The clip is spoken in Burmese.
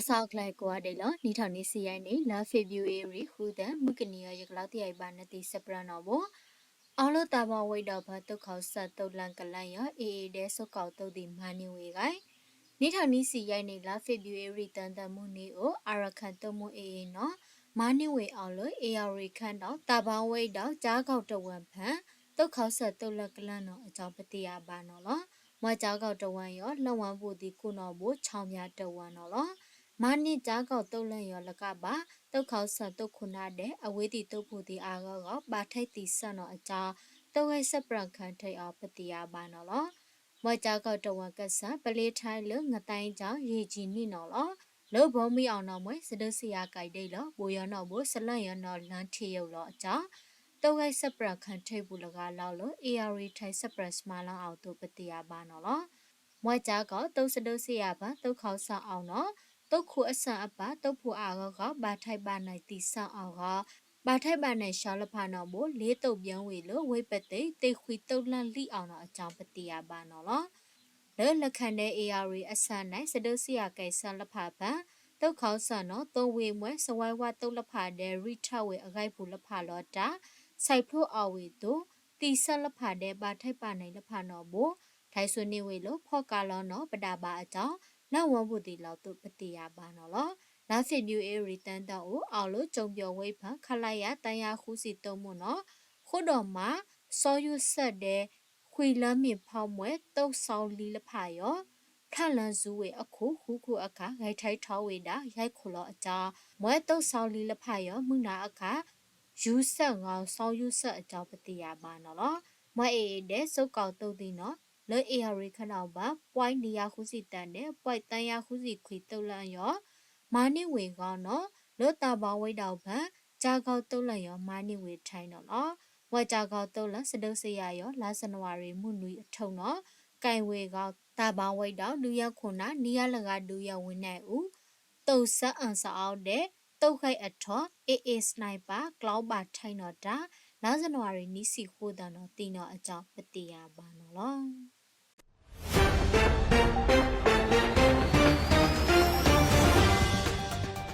South like Guadilla, Nitani Siani, La February, who then Mukania Yaglati Ibanati Sopranovo. All of Taba wait up at the coast at the Lankalaya, so called the Manu guy. Nitani Siani, La February, Tanda Munio, Arakantomo no, Manu way all, Ari candle, Taba way down, jag out the one pan, the coast at the Lakalano, a Tapatia Banola. မကြောက်တော့တဝမ်းရောလှဝမ်းဖို့ဒီခုနော်ဘိုချောင်းမြတဝမ်းနော်မနိကြောက်တုတ်လန့်ရောလကပါတုတ်ခေါဆန်တုတ်ခုနာတဲ့အဝေးတီတုတ်ဖို့ဒီအားကောဘာထိုက်တီဆန်တော့အကြောင်းတုတ်ဝဲစပရန်ခန်ထိတ်အောင်ပတိယပါနော်မကြောက်တဝမ်းကဆန်ပလေးထိုင်းလငတိုင်းကြောင့်ရေကြီးနိနော်လောဘုံမီအောင်နော်မွေစဒစီယာကြိုက်တယ်လောဘိုရနော်ဘိုဆလန့်ရနော်လန်းထီရုပ်လောအကြောင်း တောက်စပရခန်ထိပ်ဘူးလကလောက်လို့ AR ထိုင်စပရစမလောင်အောင်တို့ပတိယပါနော်လောမွေကြကောတုတ်စဒစီယာပါတုတ်ခေါဆောင်းအောင်နော်တုတ်ခုအဆန်အပါတုတ်ဖို့အာကောဘာထိုက်ပါနိုင်တီဆောင်းအောင်ကဘာထိုက်ပါနိုင်ရှာလဖာနော်မို့လေးတုတ်ပြန်ဝေလို့ဝိပတိတေခွီတုတ်လန့်လိအောင်တော့အကြောင်းပတိယပါနော်လောလဲလက်ခံတဲ့ AR အဆန်နိုင်စဒစီယာကဲဆန်လဖာပါတုတ်ခေါဆောင်းနော်သုံးဝေမွဲစဝိုင်းဝတုတ်လဖာတဲ့ရိထဝေအခိုက်ဘူးလဖာလောတာ စိုက်ဖို့အဝေတို့တီဆက်လဖာတဲ့ဘာထိုက်ပါနိုင်လဖာနော်ဘိုထိုင်ဆွနေဝေလို့ဖော့ကာလောနော်ပဒါပါအကြောင်းနောက်ဝဘုတိလောက်တို့ပတိယပါနော်လောလာစီမြူအေရီတန်တောက်အောင်လို့ကြုံပြောဝိဖန်ခလိုက်ရတန်ရခုစီတုံးမနော်ခုတော်မှာစောယူဆက်တဲ့ခွေလမ်းမြဖောက်မွဲတုတ်ဆောင်လီလဖာရောဖလန်ဇူဝေအခုခုအခါဂိုက်ထိုက်ထောဝေတာရိုက်ခုလောအကြောင်းမွဲတုတ်ဆောင်လီလဖာရောမှုနာအခါ ယူဆက်ငောင်းဆောင်းယူဆက်အကြောင်းပတိယပါနော်မအေးတဲ့စုတ်ကောက်တုတ်ဒီနော်လဲအေရီခနောက်ပါပွိုင်းနေရခုစီတန်တဲ့ပွိုက်တန်ရခုစီခွေတုတ်လန့်ရောမာနိဝေကောင်းနော်လောတာဘဝိတောက်ပန်ဂျာကောက်တုတ်လန့်ရောမာနိဝေထိုင်းနော်ဝါဂျာကောက်တုတ်လန့်စဒုစရရောလာဇန်နဝါရီမှုနွေအထုံနော်ကင်ဝေကောက်တာဘဝိတောက်လူရခုနာနီရလကဒူရဝင်နိုင်ဦးတုတ်ဆက်အန်စာအောက်တဲ့ တုတ်ခိုက်အထော AA sniper cloud ပါထိုင်တော့တာလာဇန်နဝါရီနီးစီခိုးတဲ့တော့တင်းတော့အကြောင်းပတိယပါနော်